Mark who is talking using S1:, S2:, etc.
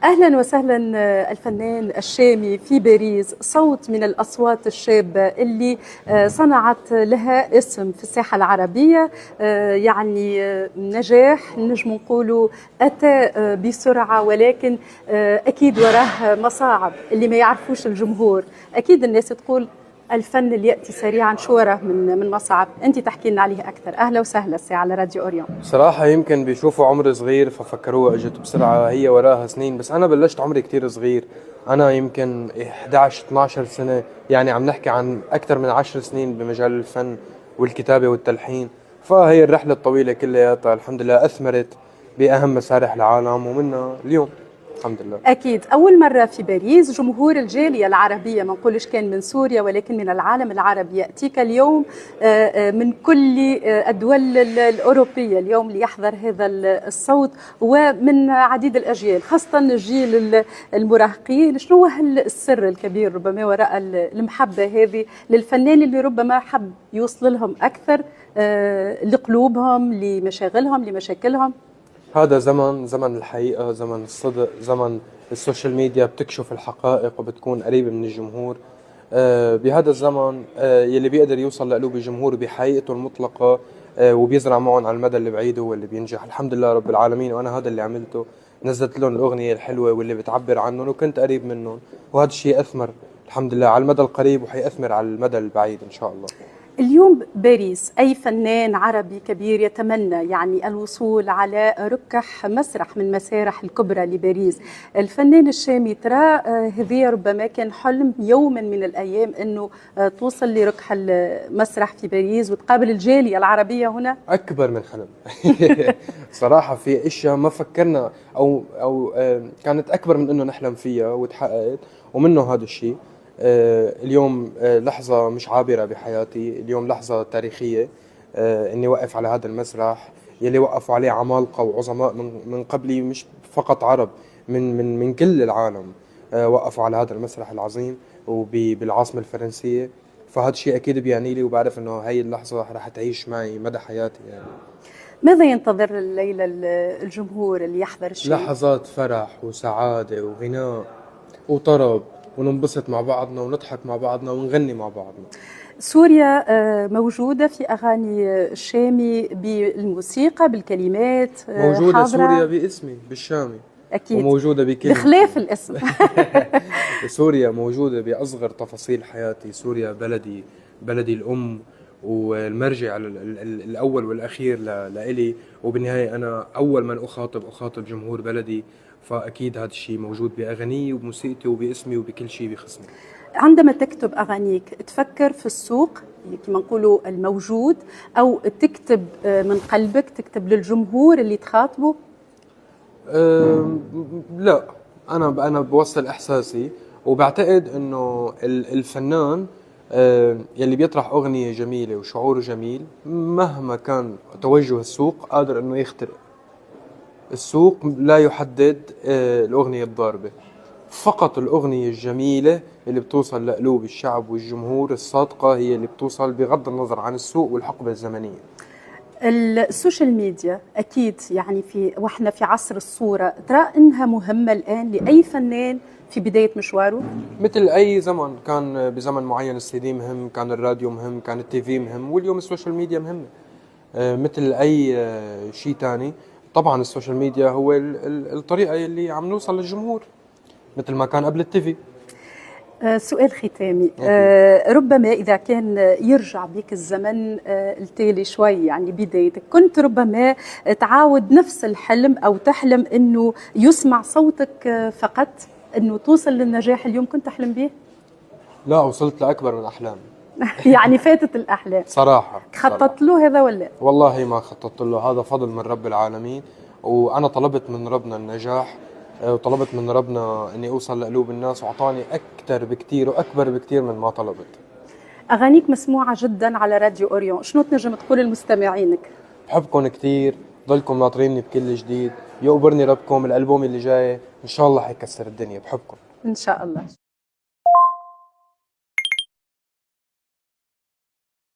S1: أهلا وسهلا. الفنان الشامي في باريس، صوت من الأصوات الشابة اللي صنعت لها اسم في الساحة العربية. يعني نجاح نجم نقولوا أتى بسرعة، ولكن أكيد وراه مصاعب اللي ما يعرفوش الجمهور. أكيد الناس تقول الفن اللي يأتي سريعا شو وراه من مصاعب. أنت تحكي لنا عليه أكثر. أهلا وسهلا الساعة على راديو أوريون.
S2: صراحة يمكن بيشوفوا عمر صغير ففكروها اجت بسرعة، هي وراها سنين. بس أنا بلشت عمري كتير صغير، أنا يمكن 11-12 سنة، يعني عم نحكي عن أكثر من 10 سنين بمجال الفن والكتابة والتلحين. فهي الرحلة الطويلة كلياتها الحمد لله أثمرت بأهم مسارح العالم ومنها اليوم الحمد لله.
S1: أكيد أول مرة في باريس جمهور الجالية العربية، ما نقولش كان من سوريا ولكن من العالم العربي، يأتيك اليوم من كل الدول الأوروبية اليوم ليحضر هذا الصوت، ومن عديد الأجيال خاصة الجيل المراهقين. شنو هو السر الكبير ربما وراء المحبة هذه للفنان اللي ربما حب يوصل لهم أكثر لقلوبهم، لمشاغلهم، لمشاكلهم؟
S2: هذا زمن الحقيقة، زمن الصدق، زمن السوشيال ميديا بتكشف الحقائق وبتكون قريبة من الجمهور. بهذا الزمن يلي بيقدر يوصل لقلوب الجمهور بحقيقته المطلقة وبيزرع معهم على المدى البعيد هو اللي بينجح الحمد لله رب العالمين. وأنا هذا اللي عملته، نزلت لهم الأغنية الحلوة واللي بتعبر عنهم وكنت قريب منهم، وهذا الشيء أثمر الحمد لله على المدى القريب وحيأثمر على المدى البعيد إن شاء الله.
S1: اليوم باريس أي فنان عربي كبير يتمنى يعني الوصول على ركح مسرح من مسارح الكبرى لباريس. الفنان الشامي ترى هذه ربما كان حلم يوما من الأيام أنه توصل لركح المسرح في باريس وتقابل الجالية العربية هنا؟
S2: أكبر من حلم. صراحة في أشياء ما فكرنا أو كانت أكبر من إنه نحلم فيها وتحققت، ومنه هذا الشيء. اليوم لحظة مش عابرة بحياتي، اليوم لحظة تاريخية. إني وقف على هذا المسرح يلي وقفوا عليه عمالقة وعظماء من قبلي، مش فقط عرب، من كل العالم وقفوا على هذا المسرح العظيم وبالعاصمة الفرنسية. فهذا الشيء أكيد بيعني لي، وبعرف إنه هاي اللحظة رح تعيش معي مدى حياتي يعني.
S1: ماذا ينتظر الليلة الجمهور اللي يحضر الشيء؟
S2: لحظات فرح وسعادة وغناء وطرب، وننبسط مع بعضنا ونضحك مع بعضنا ونغني مع بعضنا.
S1: سوريا موجودة في أغاني الشامي بالموسيقى بالكلمات،
S2: موجودة
S1: حاضرة؟
S2: سوريا باسمي بالشامي
S1: أكيد
S2: وموجودة بكلمتي.
S1: بخلاف الاسم.
S2: سوريا موجودة بأصغر تفاصيل حياتي. سوريا بلدي الأم والمرجع الأول والأخير لإلي، وبالنهاية أنا أول من أخاطب جمهور بلدي. فأكيد هذا الشيء موجود بأغاني وبموسيقتي وباسمي وبكل شيء بخصني.
S1: عندما تكتب أغانيك تفكر في السوق كما نقولوا الموجود، أو تكتب من قلبك، تكتب للجمهور اللي تخاطبه؟
S2: لا، أنا بوصل إحساسي، وبعتقد إنه الفنان يلي بيطرح أغنية جميلة وشعوره جميل مهما كان توجه السوق قادر إنه يخترق. السوق لا يحدد الأغنية الضاربة، فقط الأغنية الجميلة اللي بتوصل لقلوب الشعب والجمهور الصادقة هي اللي بتوصل بغض النظر عن السوق والحقبة الزمنية.
S1: السوشيال ميديا أكيد يعني وإحنا في عصر الصورة، ترى إنها مهمة الآن لأي فنان في بداية مشواره؟
S2: مثل أي زمن كان بزمن معين السي دي مهم، كان الراديو مهم، كان التي في مهم، واليوم السوشيال ميديا مهمة مثل أي شيء تاني. طبعا السوشيال ميديا هو الطريقة اللي عم نوصل للجمهور مثل ما كان قبل التي في.
S1: سؤال ختامي، ربما إذا كان يرجع بك الزمن التالي شوي، يعني بدايتك كنت ربما تعاود نفس الحلم أو تحلم أنه يسمع صوتك فقط، أنه توصل للنجاح اليوم كنت تحلم به؟
S2: لا، وصلت لأكبر من أحلامي.
S1: يعني فاتت الأحلام
S2: صراحة.
S1: خططت له هذا ولا؟
S2: والله ما خططت له، هذا فضل من رب العالمين، وأنا طلبت من ربنا النجاح وطلبت من ربنا أني أوصل لقلوب الناس، وأعطاني أكثر بكثير وأكبر بكثير من ما طلبت.
S1: أغانيك مسموعة جدا على راديو أوريون، شنو تنجم تقول لمستمعينك؟
S2: بحبكم كثير، ضلكم ناطريني بكل جديد، يقبرني ربكم الألبوم اللي جاي إن شاء الله حيكسر الدنيا. بحبكم
S1: إن شاء الله.